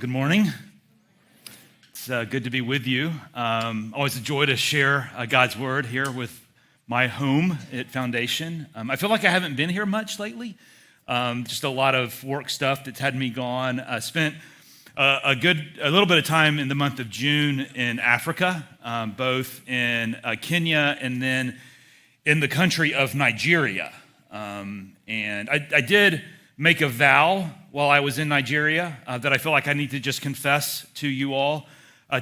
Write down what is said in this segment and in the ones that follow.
Good morning. It's good to be with you. Always a joy to share God's word here with my home at Foundation. I feel like I haven't been here much lately. Just a lot of work stuff that's had me gone. I spent a little bit of time in the month of June in Africa, both in Kenya and then in the country of Nigeria. And I did make a vow while I was in Nigeria that I feel like I need to just confess to you all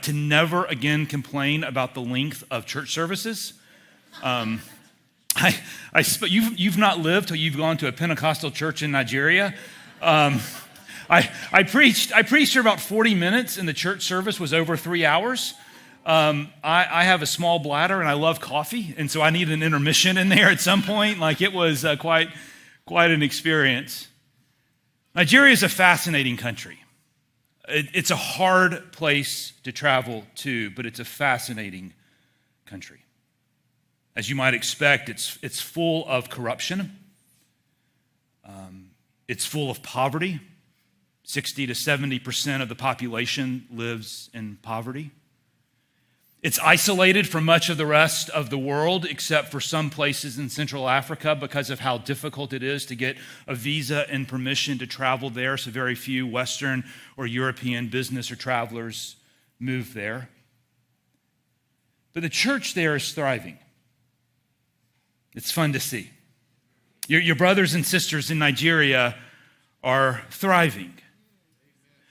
to never again complain about the length of church services. You've not lived till you've gone to a Pentecostal church in Nigeria. I preached for about 40 minutes, and the church service was over 3 hours. I have a small bladder, and I love coffee, and so I need an intermission in there at some point. Like, it was quite an experience. Nigeria is a fascinating country. It's a hard place to travel to, but it's a fascinating country. As you might expect, it's full of corruption. It's full of poverty. 60 to 70% of the population lives in poverty. It's isolated from much of the rest of the world, except for some places in Central Africa because of how difficult it is to get a visa and permission to travel there. So very few Western or European business or travelers move there. But the church there is thriving. It's fun to see. Your brothers and sisters in Nigeria are thriving.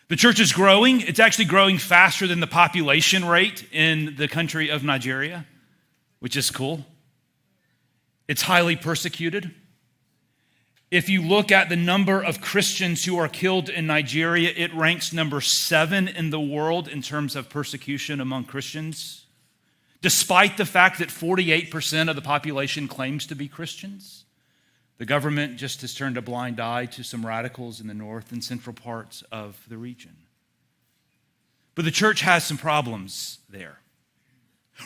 The church is growing. It's actually growing faster than the population rate in the country of Nigeria, which is cool. It's highly persecuted. If you look at the number of Christians who are killed in Nigeria, it ranks number 7 in the world in terms of persecution among Christians, despite the fact that 48% of the population claims to be Christians. The government just has turned a blind eye to some radicals in the north and central parts of the region. But the church has some problems there.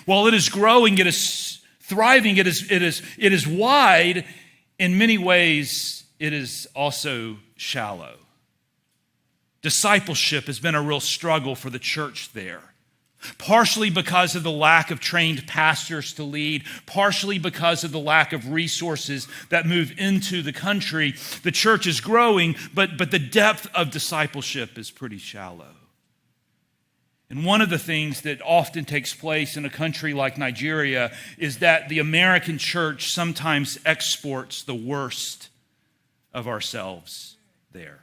While it is growing, it is thriving, it is wide, in many ways, it is also shallow. Discipleship has been a real struggle for the church there. Partially because of the lack of trained pastors to lead, partially because of the lack of resources that move into the country. The church is growing, but the depth of discipleship is pretty shallow. And one of the things that often takes place in a country like Nigeria is that the American church sometimes exports the worst of ourselves there.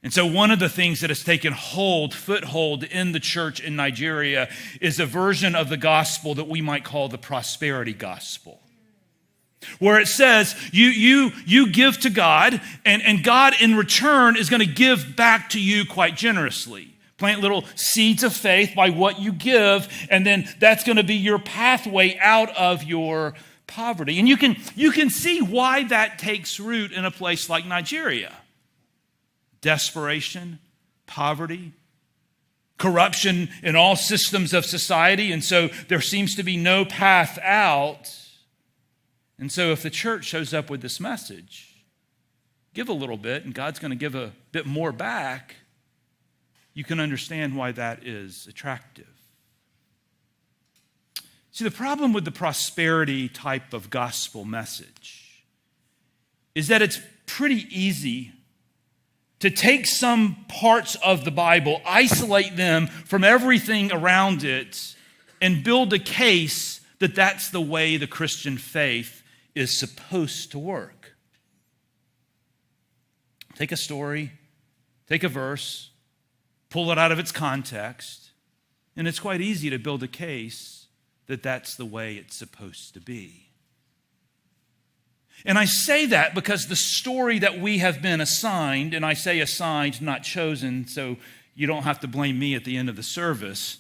And so one of the things that has taken foothold in the church in Nigeria is a version of the gospel that we might call the prosperity gospel, where it says you give to God, and God in return is going to give back to you quite generously. Plant little seeds of faith by what you give, and then that's going to be your pathway out of your poverty. And you can see why that takes root in a place like Nigeria. Desperation, poverty, corruption in all systems of society, and so there seems to be no path out. And so if the church shows up with this message, give a little bit, and God's going to give a bit more back, you can understand why that is attractive. See, the problem with the prosperity type of gospel message is that it's pretty easy to take some parts of the Bible, isolate them from everything around it, and build a case that that's the way the Christian faith is supposed to work. Take a story, take a verse, pull it out of its context, and it's quite easy to build a case that that's the way it's supposed to be. And I say that because the story that we have been assigned, and I say assigned, not chosen, so you don't have to blame me at the end of the service.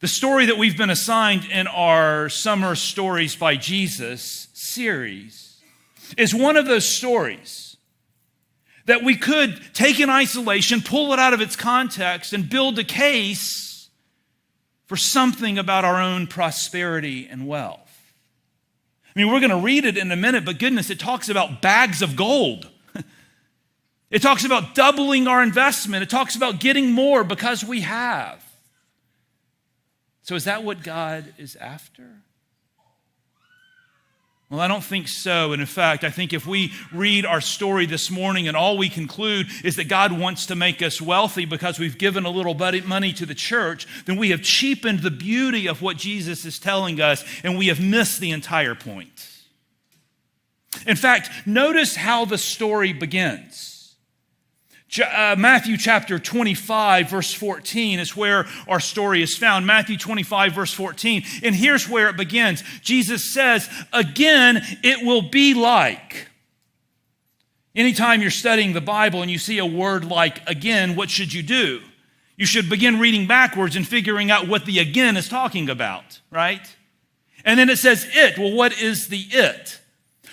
The story that we've been assigned in our Summer Stories by Jesus series is one of those stories that we could take in isolation, pull it out of its context, and build a case for something about our own prosperity and wealth. I mean, we're going to read it in a minute, but goodness, it talks about bags of gold. It talks about doubling our investment. It talks about getting more because we have. So is that what God is after? Well, I don't think so. And in fact, I think if we read our story this morning and all we conclude is that God wants to make us wealthy because we've given a little money to the church, then we have cheapened the beauty of what Jesus is telling us, and we have missed the entire point. In fact, notice how the story begins. Matthew chapter 25, verse 14 is where our story is found. Matthew 25, verse 14. And here's where it begins. Jesus says, again, it will be like. Anytime you're studying the Bible and you see a word like again, what should you do? You should begin reading backwards and figuring out what the again is talking about, right? And then it says it. Well, what is the it?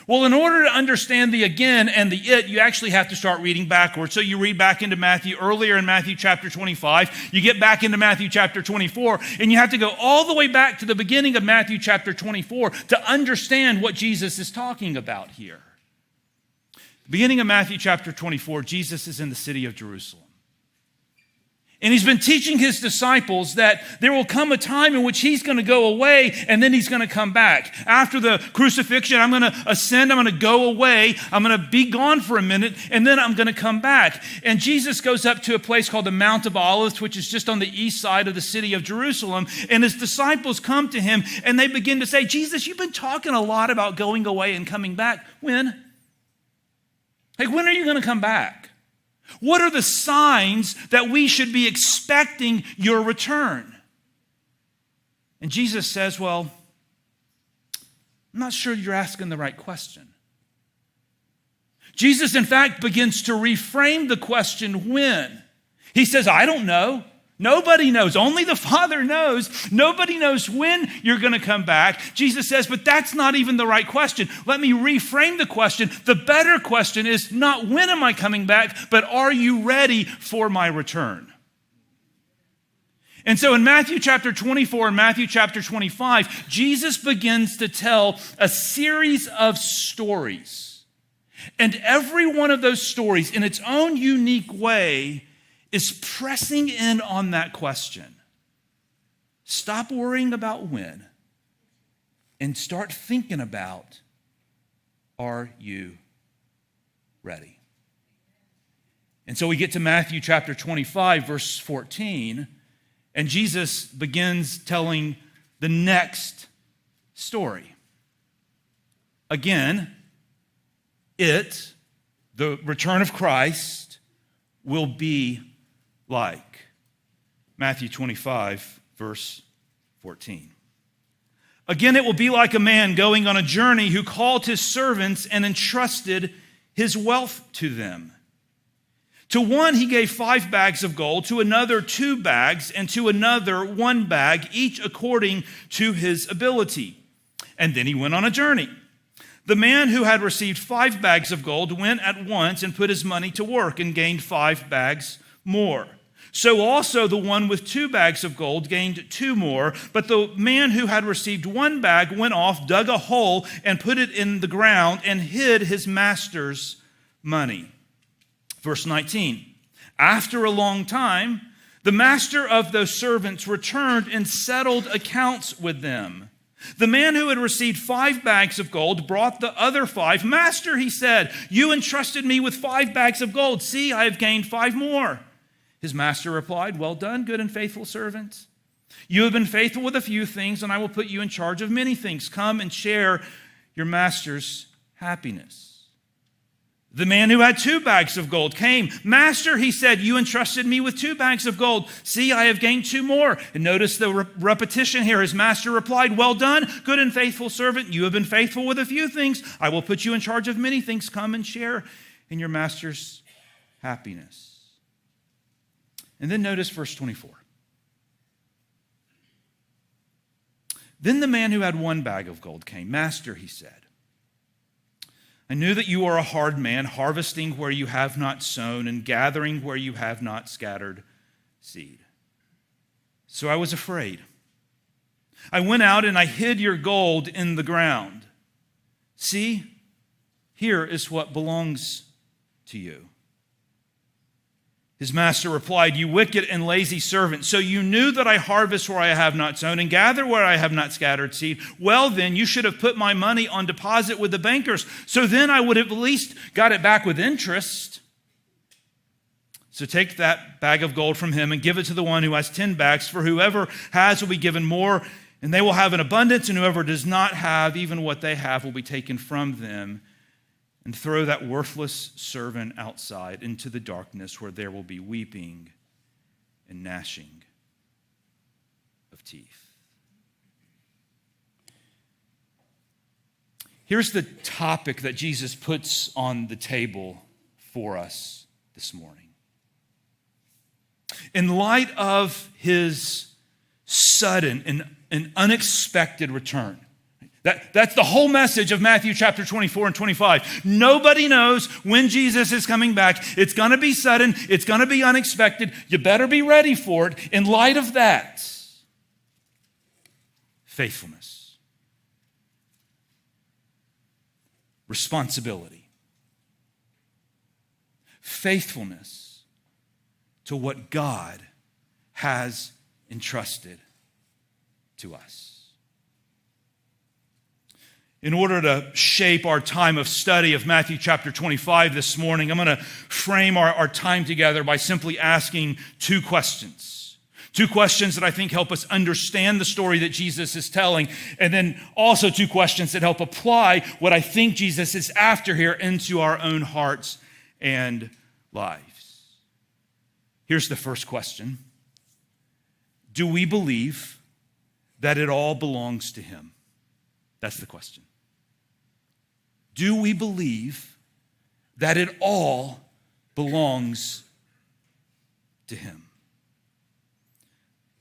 Well, in order to understand the again and the it, you actually have to start reading backwards. So you read back into Matthew, earlier in Matthew chapter 25, you get back into Matthew chapter 24, and you have to go all the way back to the beginning of Matthew chapter 24 to understand what Jesus is talking about here. Beginning of Matthew chapter 24, Jesus is in the city of Jerusalem. And he's been teaching his disciples that there will come a time in which he's going to go away and then he's going to come back. After the crucifixion, I'm going to ascend, I'm going to go away, I'm going to be gone for a minute, and then I'm going to come back. And Jesus goes up to a place called the Mount of Olives, which is just on the east side of the city of Jerusalem. And his disciples come to him and they begin to say, Jesus, you've been talking a lot about going away and coming back. When? Like, when are you going to come back? What are the signs that we should be expecting your return? And Jesus says, well, I'm not sure you're asking the right question. Jesus, in fact, begins to reframe the question, when? He says, I don't know. Nobody knows. Only the Father knows. Nobody knows when you're going to come back. Jesus says, but that's not even the right question. Let me reframe the question. The better question is not when am I coming back, but are you ready for my return? And so in Matthew chapter 24 and Matthew chapter 25, Jesus begins to tell a series of stories. And every one of those stories, in its own unique way, is pressing in on that question. Stop worrying about when and start thinking about, are you ready? And so we get to Matthew chapter 25, verse 14, and Jesus begins telling the next story. Again, the return of Christ, will be like. Matthew 25, verse 14. Again, it will be like a man going on a journey who called his servants and entrusted his wealth to them. To one he gave 5 bags of gold, to another 2 bags, and to another 1 bag, each according to his ability. And then he went on a journey. The man who had received 5 bags of gold went at once and put his money to work and gained 5 bags more. So also the one with 2 bags of gold gained 2 more. But the man who had received 1 bag went off, dug a hole, and put it in the ground and hid his master's money. Verse 19. After a long time, the master of those servants returned and settled accounts with them. The man who had received 5 bags of gold brought the other 5. Master, he said, you entrusted me with 5 bags of gold. See, I have gained 5 more. His master replied, well done, good and faithful servant. You have been faithful with a few things, and I will put you in charge of many things. Come and share your master's happiness. The man who had 2 bags of gold came. Master, he said, you entrusted me with 2 bags of gold. See, I have gained 2 more. And notice the repetition here. His master replied, well done, good and faithful servant. You have been faithful with a few things. I will put you in charge of many things. Come and share in your master's happiness. And then notice verse 24. Then the man who had 1 bag of gold came. Master, he said, I knew that you are a hard man, harvesting where you have not sown and gathering where you have not scattered seed. So I was afraid. I went out and I hid your gold in the ground. See, here is what belongs to you. His master replied, "You wicked and lazy servant, so you knew that I harvest where I have not sown and gather where I have not scattered seed. Well, then you should have put my money on deposit with the bankers, so then I would have at least got it back with interest. So take that bag of gold from him and give it to the one who has 10 bags, for whoever has will be given more, and they will have an abundance, and whoever does not have, even what they have will be taken from them. And throw that worthless servant outside into the darkness where there will be weeping and gnashing of teeth." Here's the topic that Jesus puts on the table for us this morning. In light of his sudden and unexpected return, that's the whole message of Matthew chapter 24 and 25. Nobody knows when Jesus is coming back. It's going to be sudden. It's going to be unexpected. You better be ready for it. In light of that, faithfulness, responsibility, faithfulness to what God has entrusted to us. In order to shape our time of study of Matthew chapter 25 this morning, I'm going to frame our time together by simply asking two questions. Two questions that I think help us understand the story that Jesus is telling, and then also two questions that help apply what I think Jesus is after here into our own hearts and lives. Here's the first question. Do we believe that it all belongs to him? That's the question. Do we believe that it all belongs to him?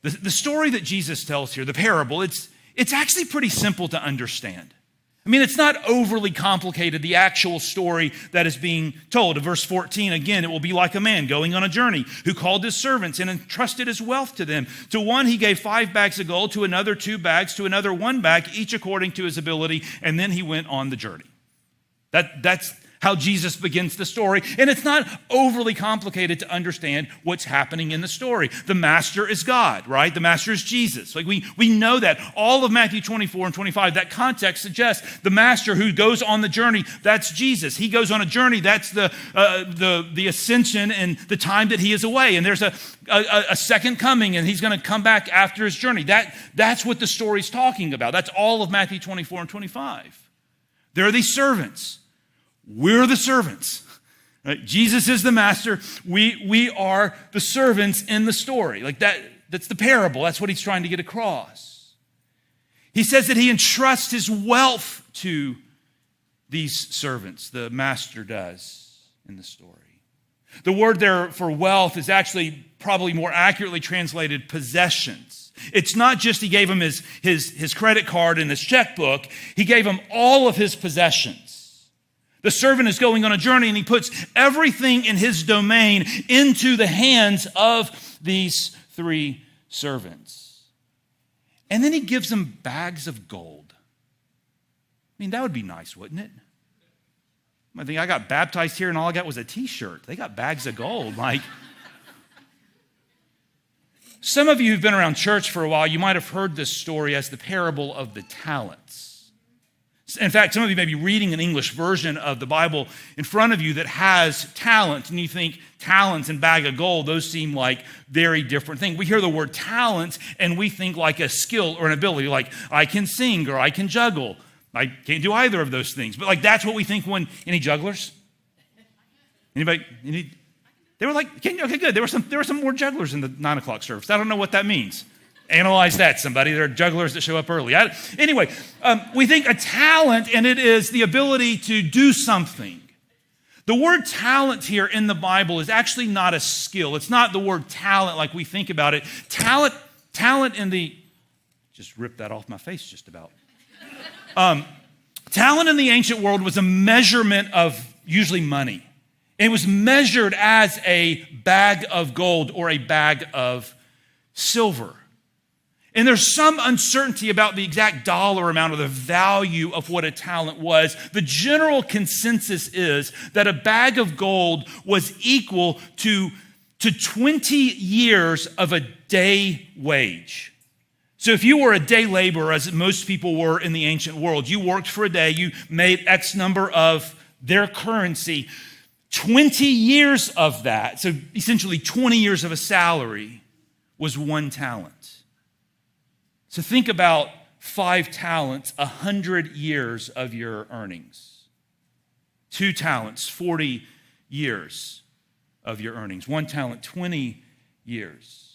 The story that Jesus tells here, the parable, it's actually pretty simple to understand. I mean, it's not overly complicated, the actual story that is being told. In verse 14, again, it will be like a man going on a journey who called his servants and entrusted his wealth to them. To one he gave 5 bags of gold, to another 2 bags, to another 1 bag, each according to his ability, and then he went on the journey. That's how Jesus begins the story. And it's not overly complicated to understand what's happening in the story. The master is God, right? The master is Jesus. Like we know that. All of Matthew 24 and 25, that context suggests the master who goes on the journey, that's Jesus. He goes on a journey. That's the ascension and the time that he is away. And there's a second coming, and he's going to come back after his journey. That's what the story's talking about. That's all of Matthew 24 and 25. There are these servants. We're the servants. Right? Jesus is the master. We are the servants in the story. Like that's the parable. That's what he's trying to get across. He says that he entrusts his wealth to these servants. The master does in the story. The word there for wealth is actually probably more accurately translated possessions. It's not just he gave him his credit card and his checkbook. He gave him all of his possessions. The servant is going on a journey, and he puts everything in his domain into the hands of these 3 servants. And then he gives them bags of gold. I mean, that would be nice, wouldn't it? I think I got baptized here, and all I got was a T-shirt. They got bags of gold. Like, some of you who've been around church for a while, you might have heard this story as the parable of the talents. In fact, some of you may be reading an English version of the Bible in front of you that has talent, and you think talents and bag of gold, those seem like very different things. We hear the word talent, and we think like a skill or an ability, like I can sing or I can juggle. I can't do either of those things. But like that's what we think when, any jugglers? Anybody? They were like, okay, good. There were some more jugglers in the 9 o'clock service. I don't know what that means. Analyze that, somebody. There are jugglers that show up early. Anyway, we think a talent, and it is the ability to do something. The word talent here in the Bible is actually not a skill. It's not the word talent like we think about it. Talent in the, just ripped that off my face just about. Talent in the ancient world was a measurement of usually money. It was measured as a bag of gold or a bag of silver. And there's some uncertainty about the exact dollar amount or the value of what a talent was. The general consensus is that a bag of gold was equal to to 20 years of a day wage. So if you were a day laborer, as most people were in the ancient world, you worked for a day, you made X number of their currency. 20 years of that, so essentially 20 years of a salary, was 1 talent. So think about 5 talents, 100 years of your earnings. 2 talents, 40 years of your earnings. 1 talent, 20 years.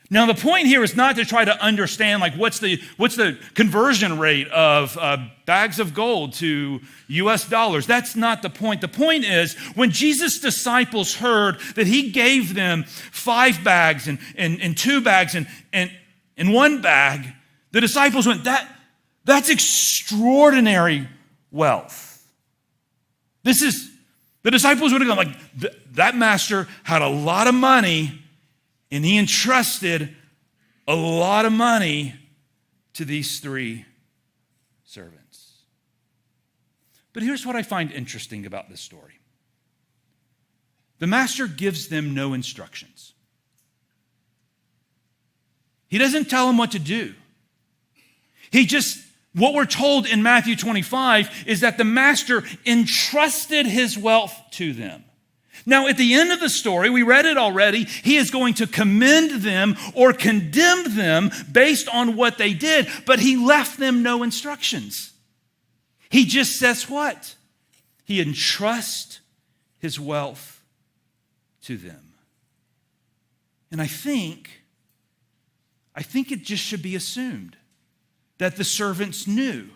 Now, the point here is not to try to understand, like, what's the conversion rate of bags of gold to US dollars. That's not the point. The point is, when Jesus' disciples heard that he gave them 5 bags and 2 bags and 1 bag, the disciples went, that's extraordinary wealth. The disciples would have gone, like, that master had a lot of money, and he entrusted a lot of money to these 3 servants. But here's what I find interesting about this story. The master gives them no instructions. He doesn't tell them what to do. What we're told in Matthew 25 is that the master entrusted his wealth to them. Now, at the end of the story, we read it already, he is going to commend them or condemn them based on what they did, but he left them no instructions. He just says what? He entrusts his wealth to them. And I think it just should be assumed that the servants knew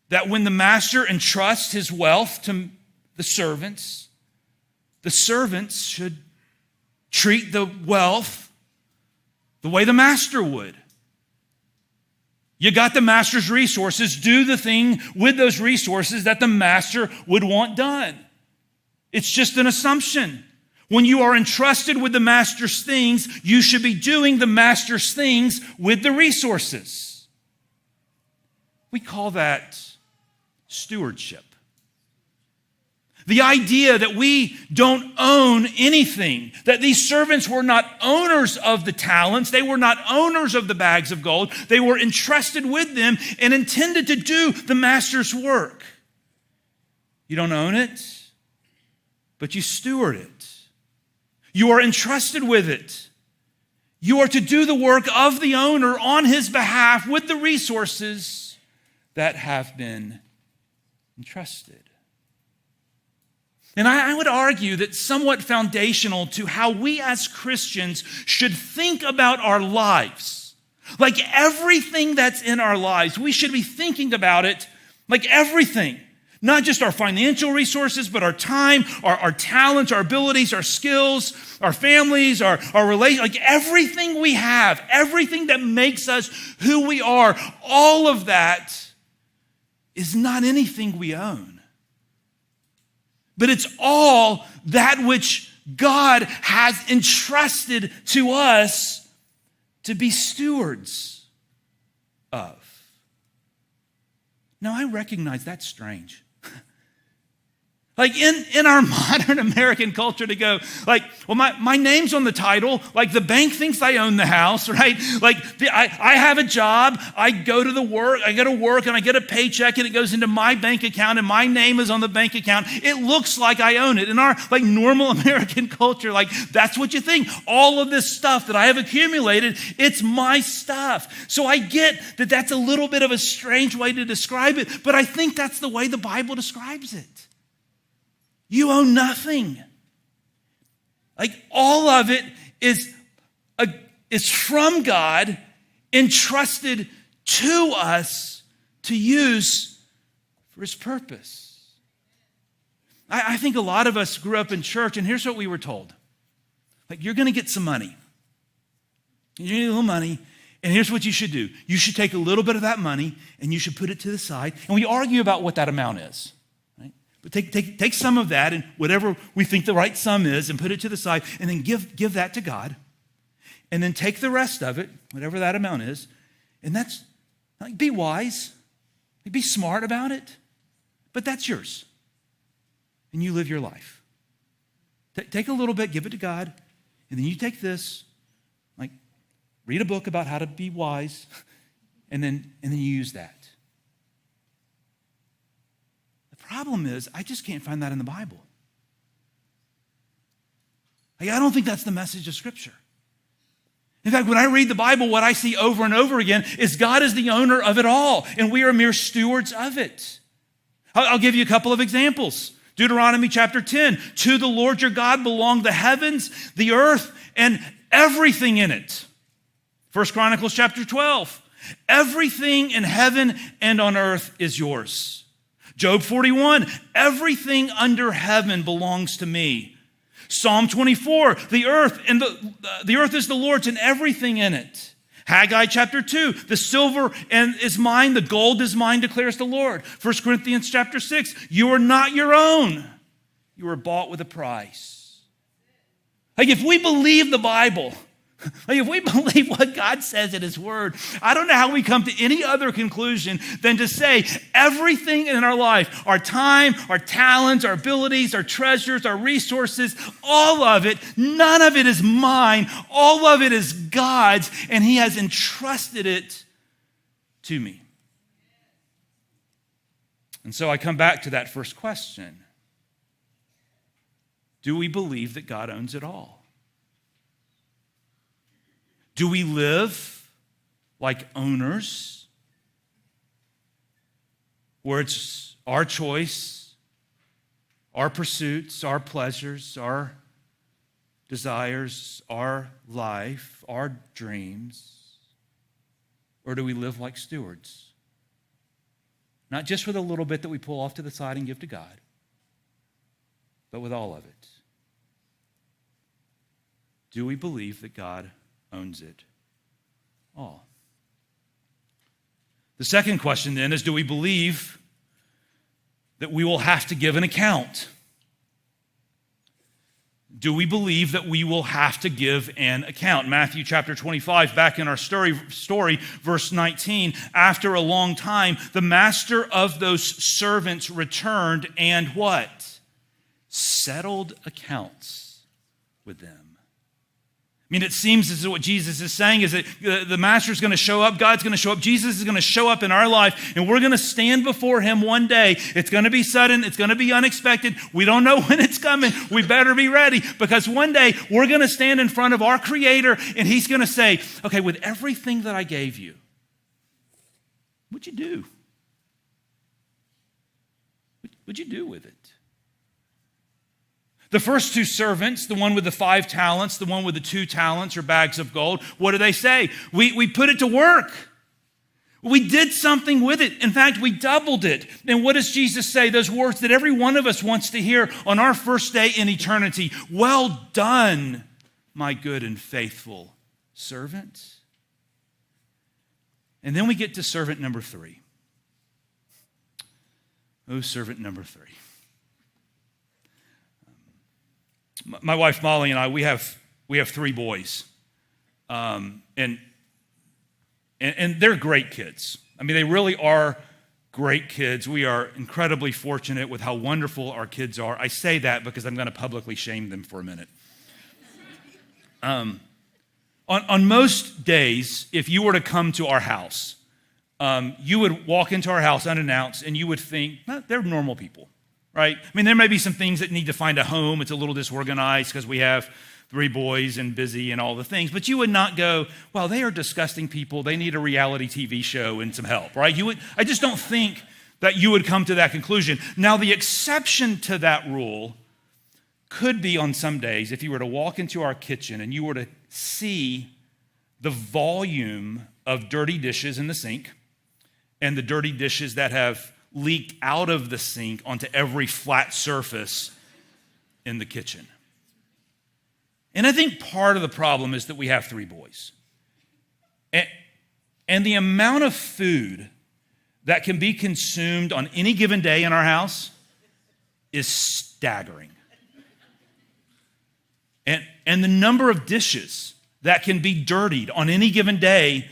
that when the master entrusts his wealth to the servants should treat the wealth the way the master would. You got the master's resources, do the thing with those resources that the master would want done. It's just an assumption. When you are entrusted with the master's things, you should be doing the master's things with the resources. We call that stewardship. The idea that we don't own anything, that these servants were not owners of the talents, they were not owners of the bags of gold, they were entrusted with them and intended to do the master's work. You don't own it, but you steward it. You are entrusted with it. You are to do the work of the owner on his behalf with the resources that have been entrusted. And I would argue that somewhat foundational to how we as Christians should think about our lives. Like everything that's in our lives, we should be thinking about it like everything. Not just our financial resources, but our time, our talents, our abilities, our skills, our families, our relations, like everything we have, everything that makes us who we are, all of that is not anything we own. But it's all that which God has entrusted to us to be stewards of. Now, I recognize that's strange. Like in our modern American culture to go, like, well, my name's on the title, like the bank thinks I own the house, right? Like I have a job, I go to work and I get a paycheck and it goes into my bank account and my name is on the bank account. It looks like I own it. In our like normal American culture, like that's what you think. All of this stuff that I have accumulated, it's my stuff. So I get that that's a little bit of a strange way to describe it, but I think that's the way the Bible describes it. You own nothing. Like all of it is from God, entrusted to us to use for his purpose. I think a lot of us grew up in church, and here's what we were told. Like, you're going to get some money. You need a little money, and here's what you should do. You should take a little bit of that money, and you should put it to the side, and we argue about what that amount is. But take some of that and whatever we think the right sum is and put it to the side and then give that to God. And then take the rest of it, whatever that amount is, and that's, like, be wise, be smart about it, but that's yours. And you live your life. Take a little bit, give it to God, And then you take this, like, read a book about how to be wise, and then you use that. The problem is, I just can't find that in the Bible. Like, I don't think that's the message of Scripture. In fact, when I read the Bible, what I see over and over again is God is the owner of it all, and we are mere stewards of it. I'll give you a couple of examples. Deuteronomy chapter 10, to the Lord your God belong the heavens, the earth, and everything in it. 1 Chronicles chapter 12, everything in heaven and on earth is yours. Job 41, everything under heaven belongs to me. Psalm 24, the earth is the Lord's and everything in it. Haggai chapter 2, the silver is mine, the gold is mine, declares the Lord. 1 Corinthians chapter 6, you are not your own. You were bought with a price. Like, if we believe the Bible, like, if we believe what God says in His Word, I don't know how we come to any other conclusion than to say everything in our life, our time, our talents, our abilities, our treasures, our resources, all of it, none of it is mine. All of it is God's, and He has entrusted it to me. And so I come back to that first question. Do we believe that God owns it all? Do we live like owners, where it's our choice, our pursuits, our pleasures, our desires, our life, our dreams? Or do we live like stewards? Not just with a little bit that we pull off to the side and give to God, but with all of it. Do we believe that God owns it all? The second question then is, do we believe that we will have to give an account? Do we believe that we will have to give an account? Matthew chapter 25, back in our story, verse 19, after a long time, the master of those servants returned and what? Settled accounts with them. I mean, it seems as though what Jesus is saying is that the master's going to show up, God's going to show up, Jesus is going to show up in our life, and we're going to stand before Him one day. It's going to be sudden, it's going to be unexpected. We don't know when it's coming. We better be ready, because one day we're going to stand in front of our Creator, and He's going to say, okay, with everything that I gave you, what'd you do? What'd you do with it? The first two servants, the one with the 5 talents, the one with the 2 talents or bags of gold, what do they say? We put it to work. We did something with it. In fact, we doubled it. And what does Jesus say? Those words that every one of us wants to hear on our first day in eternity. Well done, my good and faithful servant. And then we get to servant number 3. Oh, servant number 3. My wife Molly and I, we have 3 boys, and they're great kids. I mean, they really are great kids. We are incredibly fortunate with how wonderful our kids are. I say that because I'm going to publicly shame them for a minute. On most days, if you were to come to our house, you would walk into our house unannounced, and you would think, they're normal people. Right? I mean, there may be some things that need to find a home. It's a little disorganized because we have 3 boys and busy and all the things. But you would not go, well, they are disgusting people. They need a reality TV show and some help, right? I just don't think that you would come to that conclusion. Now, the exception to that rule could be on some days if you were to walk into our kitchen and you were to see the volume of dirty dishes in the sink and the dirty dishes that have leaked out of the sink onto every flat surface in the kitchen. And I think part of the problem is that we have 3 boys. And the amount of food that can be consumed on any given day in our house is staggering. And the number of dishes that can be dirtied on any given day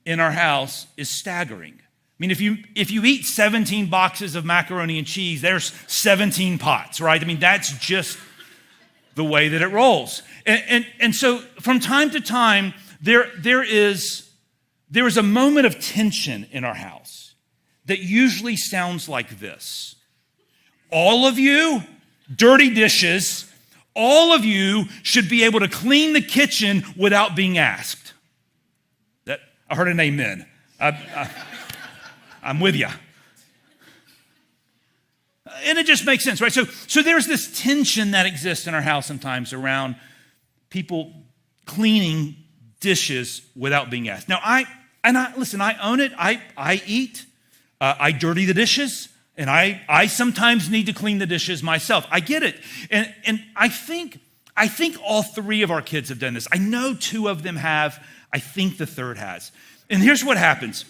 in our house is staggering. I mean, if you eat 17 boxes of macaroni and cheese, there's 17 pots, right? I mean, that's just the way that it rolls. And so from time to time, there is a moment of tension in our house that usually sounds like this. All of you, dirty dishes, all of you should be able to clean the kitchen without being asked. I heard an amen. I'm with you. And it just makes sense, right? So there's this tension that exists in our house sometimes around people cleaning dishes without being asked. Now, I own it. I eat. I dirty the dishes. And I sometimes need to clean the dishes myself. I get it. And I think all three of our kids have done this. I know two of them have. I think the third has. And here's what happens.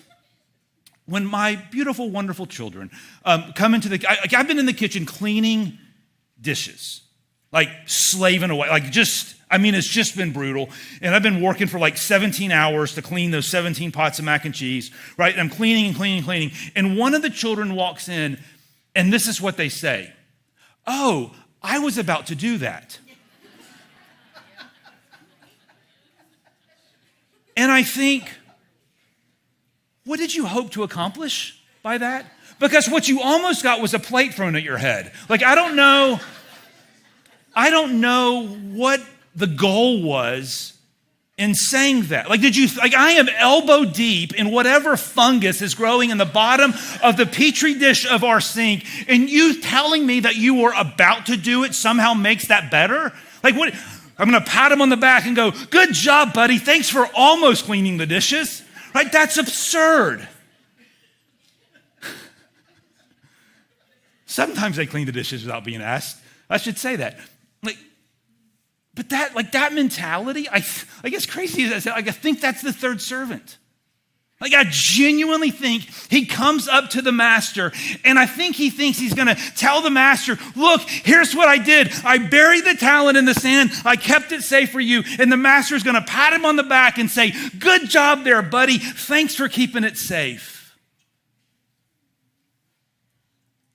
When my beautiful, wonderful children come into I've been in the kitchen cleaning dishes, like slaving away, it's just been brutal. And I've been working for like 17 hours to clean those 17 pots of mac and cheese, right? And I'm cleaning and cleaning and cleaning. And one of the children walks in, and this is what they say. "Oh, I was about to do that." And I think, what did you hope to accomplish by that? Because what you almost got was a plate thrown at your head. Like, I don't know what the goal was in saying that. I am elbow deep in whatever fungus is growing in the bottom of the petri dish of our sink, and you telling me that you were about to do it somehow makes that better? Like, what? I'm going to pat him on the back and go, "Good job, buddy. Thanks for almost cleaning the dishes." Right? That's absurd. Sometimes they clean the dishes without being asked. I should say that. But that mentality, I guess crazy as I said, I think that's the third servant. I genuinely think he comes up to the master, and I think he thinks he's going to tell the master, "Look, here's what I did. I buried the talent in the sand. I kept it safe for you." And the master's going to pat him on the back and say, "Good job there, buddy. Thanks for keeping it safe."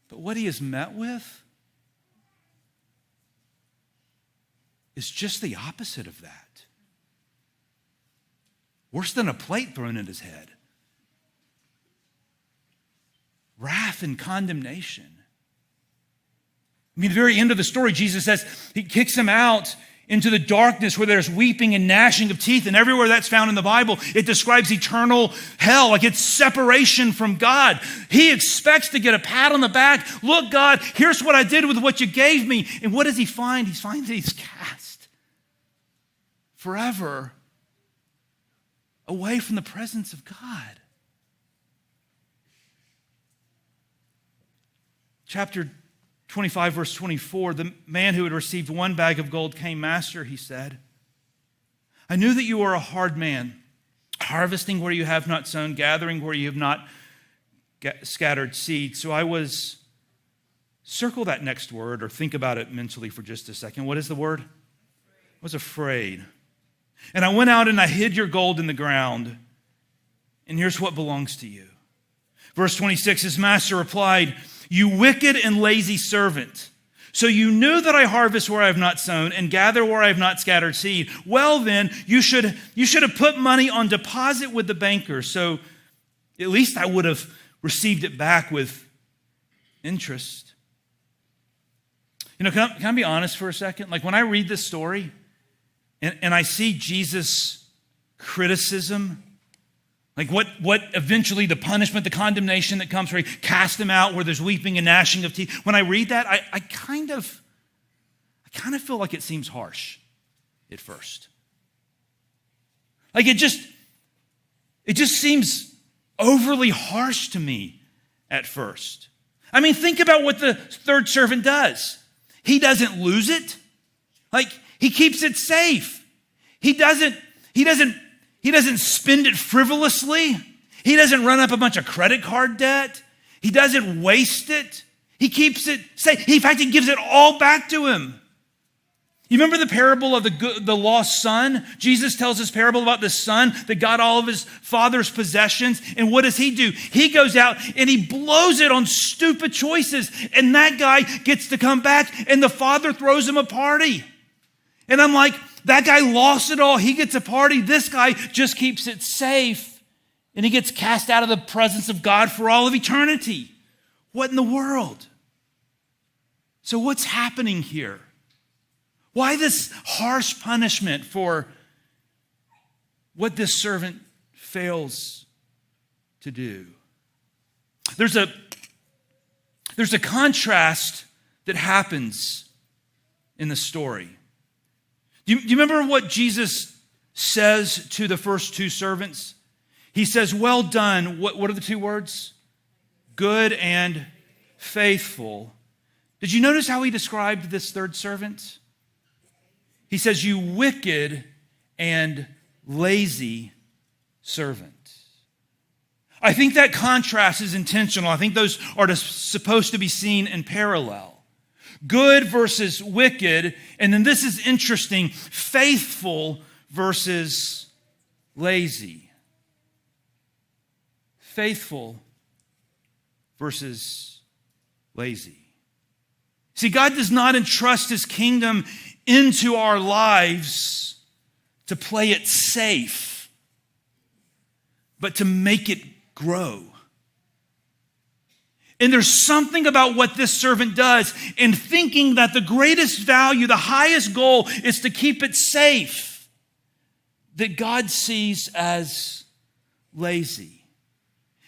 But what he is met with is just the opposite of that. Worse than a plate thrown at his head. Wrath and condemnation. At the very end of the story, Jesus says he kicks him out into the darkness where there's weeping and gnashing of teeth. And everywhere that's found in the Bible, it describes eternal hell, like it's separation from God. He expects to get a pat on the back. "Look, God, here's what I did with what you gave me." And what does he find? He finds that he's cast forever away from the presence of God. Chapter 25, verse 24, the man who had received one bag of gold came, "Master," he said, "I knew that you are a hard man, harvesting where you have not sown, gathering where you have not scattered seed. So I was," circle that next word or think about it mentally for just a second. What is the word? I was afraid. "And I went out and I hid your gold in the ground. And here's what belongs to you." Verse 26, his master replied, "You wicked and lazy servant. So you knew that I harvest where I have not sown and gather where I have not scattered seed. Well then, you should have put money on deposit with the banker. So at least I would have received it back with interest." Can I be honest for a second? When I read this story, and I see Jesus' criticism, what eventually the punishment, the condemnation that comes, where he cast him out, where there's weeping and gnashing of teeth. When I read that, I kind of feel like it seems harsh at first. It just seems overly harsh to me at first. Think about what the third servant does. He doesn't lose it. He keeps it safe. He doesn't spend it frivolously. He doesn't run up a bunch of credit card debt. He doesn't waste it. He keeps it safe. In fact, he gives it all back to him. You remember the parable of the lost son? Jesus tells this parable about this son that got all of his father's possessions. And what does he do? He goes out and he blows it on stupid choices. And that guy gets to come back and the father throws him a party. And I'm like, that guy lost it all. He gets a party. This guy just keeps it safe. And he gets cast out of the presence of God for all of eternity. What in the world? So what's happening here? Why this harsh punishment for what this servant fails to do? There's a contrast that happens in the story. Do you remember what Jesus says to the first two servants? He says, well done. What are the two words? Good and faithful. Did you notice how he described this third servant? He says, you wicked and lazy servant. I think that contrast is intentional. I think those are supposed to be seen in parallel. Good versus wicked, and then this is interesting, faithful versus lazy. Faithful versus lazy. See, God does not entrust his kingdom into our lives to play it safe, but to make it grow. And there's something about what this servant does in thinking that the greatest value, the highest goal is to keep it safe, that God sees as lazy.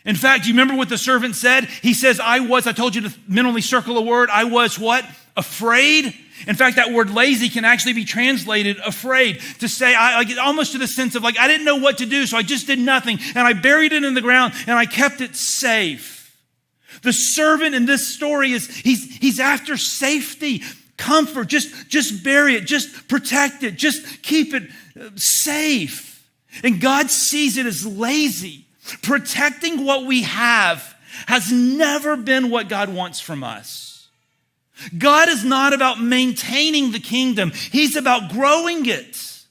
In fact, do you remember what the servant said? He says, I told you to mentally circle a word. I was what? Afraid. In fact, that word lazy can actually be translated afraid, to say, almost to the sense of I didn't know what to do, so I just did nothing. And I buried it in the ground and I kept it safe. The servant in this story he's after safety, comfort. Just bury it, just protect it, just keep it safe. And God sees it as lazy. Protecting what we have has never been what God wants from us. God is not about maintaining the kingdom. He's about growing it.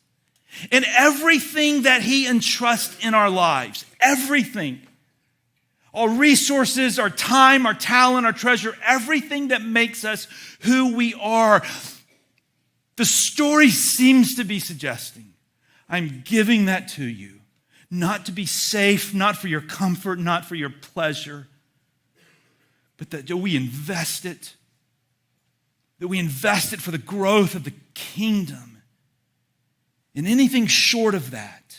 And everything that he entrusts in our lives, everything, our resources, our time, our talent, our treasure, everything that makes us who we are, the story seems to be suggesting, I'm giving that to you. Not to be safe, not for your comfort, not for your pleasure, but that we invest it. That we invest it for the growth of the kingdom. And anything short of that,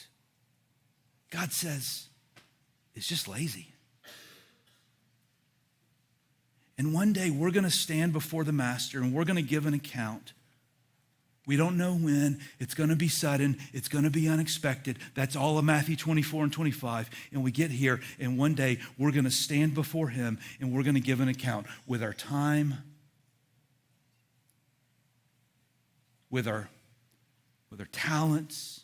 God says, is just lazy. And one day we're going to stand before the master and we're going to give an account. We don't know when. It's going to be sudden. It's going to be unexpected. That's all of Matthew 24 and 25. And we get here, and one day we're going to stand before him, and we're going to give an account with our time, with our talents,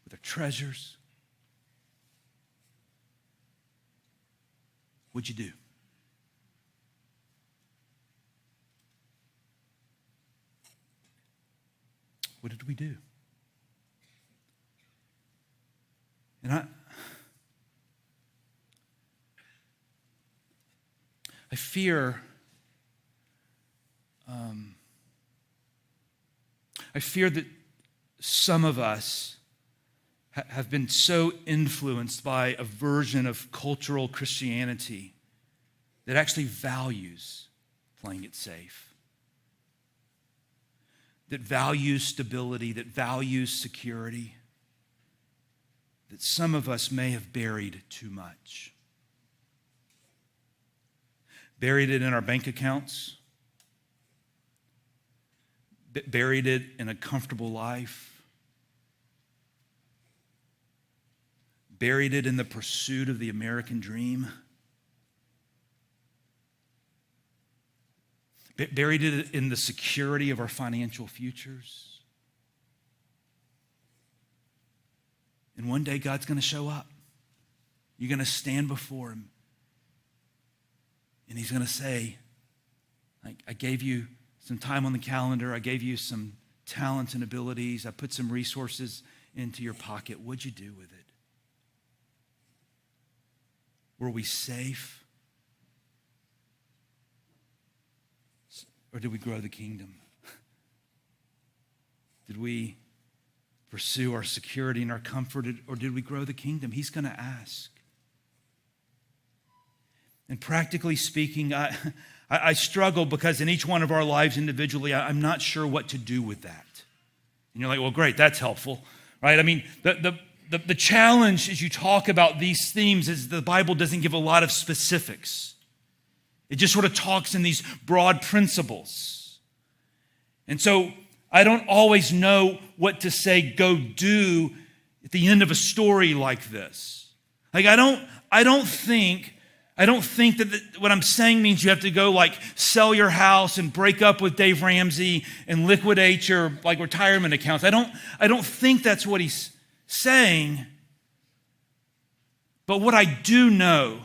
with our treasures. What'd you do? What did we do? And I fear that some of us have been so influenced by a version of cultural Christianity that actually values playing it safe, that values stability, that values security, that some of us may have buried too much. Buried it in our bank accounts, buried it in a comfortable life, buried it in the pursuit of the American dream, buried it in the security of our financial futures. And one day God's going to show up. You're going to stand before him. And he's going to say, I gave you some time on the calendar. I gave you some talents and abilities. I put some resources into your pocket. What'd you do with it? Were we safe? or did we grow the kingdom? Did we pursue our security and our comfort, or did we grow the kingdom? He's going to ask. And practically speaking, I struggle because in each one of our lives individually, I'm not sure what to do with that. And you're like, well, great, that's helpful, right? I mean, the challenge as you talk about these themes is the Bible doesn't give a lot of specifics. It just sort of talks in these broad principles. And so I don't always know what to say, go do at the end of a story like this. Like, I don't think that what I'm saying means you have to go like sell your house and break up with Dave Ramsey and liquidate your like retirement accounts. I don't think that's what he's saying. But what I do know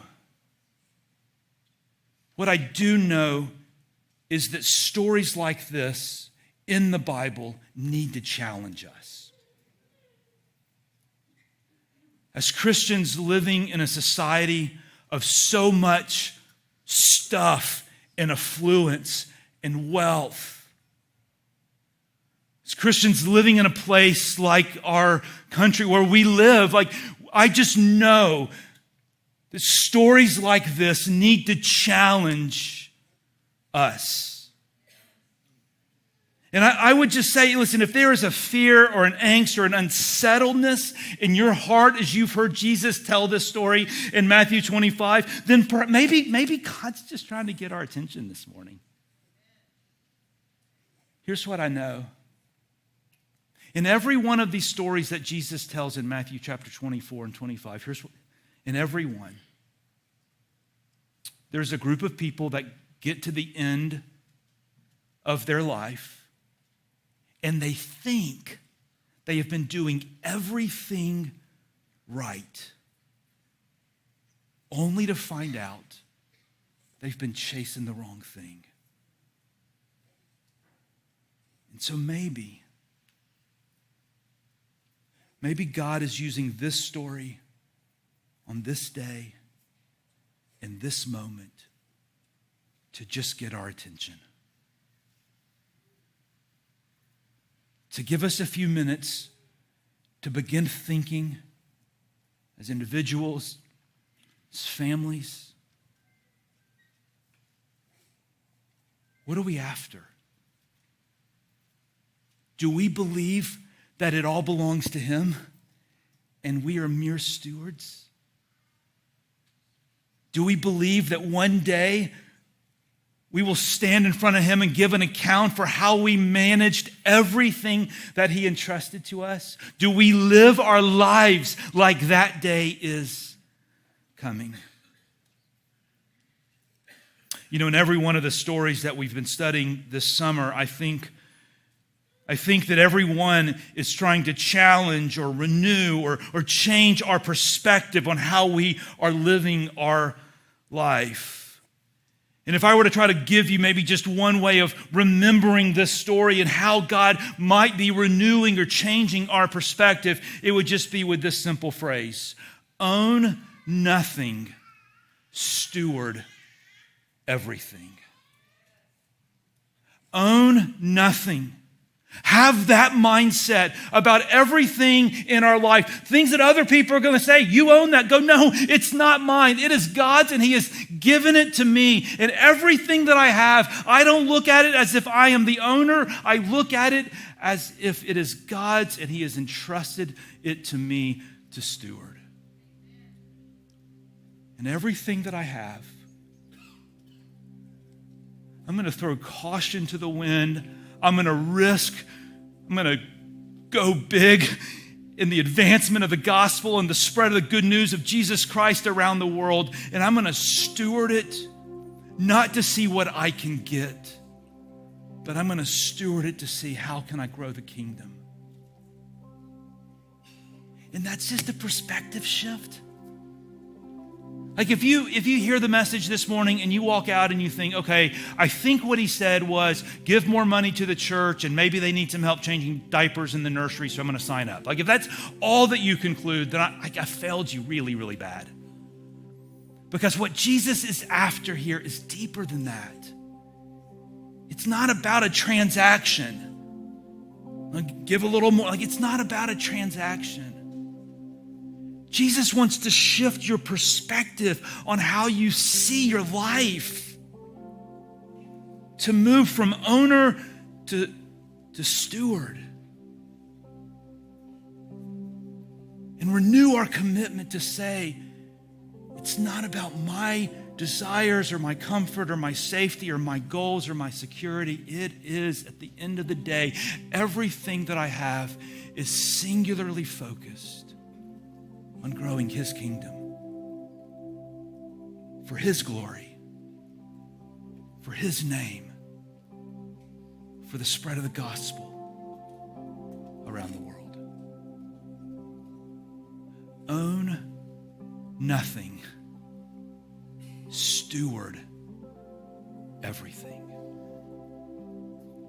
is that stories like this in the Bible need to challenge us. As Christians living in a society of so much stuff and affluence and wealth, as Christians living in a place like our country where we live, like I just know that stories like this need to challenge us. And I would just say, listen, if there is a fear or an angst or an unsettledness in your heart as you've heard Jesus tell this story in Matthew 25, then maybe God's just trying to get our attention this morning. Here's what I know. In every one of these stories that Jesus tells in Matthew chapter 24 and 25, in every one, there's a group of people that get to the end of their life and they think they have been doing everything right, only to find out they've been chasing the wrong thing. And so maybe God is using this story on this day, in this moment, to just get our attention. To give us a few minutes to begin thinking as individuals, as families. What are we after? Do we believe that it all belongs to Him and we are mere stewards? Do we believe that one day we will stand in front of Him and give an account for how we managed everything that He entrusted to us? Do we live our lives like that day is coming? You know, in every one of the stories that we've been studying this summer, I think that everyone is trying to challenge or renew or change our perspective on how we are living our life. And if I were to try to give you maybe just one way of remembering this story and how God might be renewing or changing our perspective, it would just be with this simple phrase: own nothing, steward everything. Own nothing. Have that mindset about everything in our life. Things that other people are going to say, you own that. Go, no, it's not mine. It is God's and He has given it to me. And everything that I have, I don't look at it as if I am the owner. I look at it as if it is God's and He has entrusted it to me to steward. And everything that I have, I'm going to throw caution to the wind. I'm going to risk, I'm going to go big in the advancement of the gospel and the spread of the good news of Jesus Christ around the world. And I'm going to steward it, not to see what I can get, but I'm going to steward it to see how can I grow the kingdom. And that's just a perspective shift. Like if you hear the message this morning and you walk out and you think, okay, I think what he said was give more money to the church and maybe they need some help changing diapers in the nursery, so I'm going to sign up. Like if that's all that you conclude, then I failed you really, really bad. Because what Jesus is after here is deeper than that. It's not about a transaction. Like, give a little more. Like, it's not about a transaction. Jesus wants to shift your perspective on how you see your life, to move from owner to steward, and renew our commitment to say, it's not about my desires or my comfort or my safety or my goals or my security. It is, at the end of the day, everything that I have is singularly focused on growing His kingdom for His glory, for His name, for the spread of the gospel around the world. Own nothing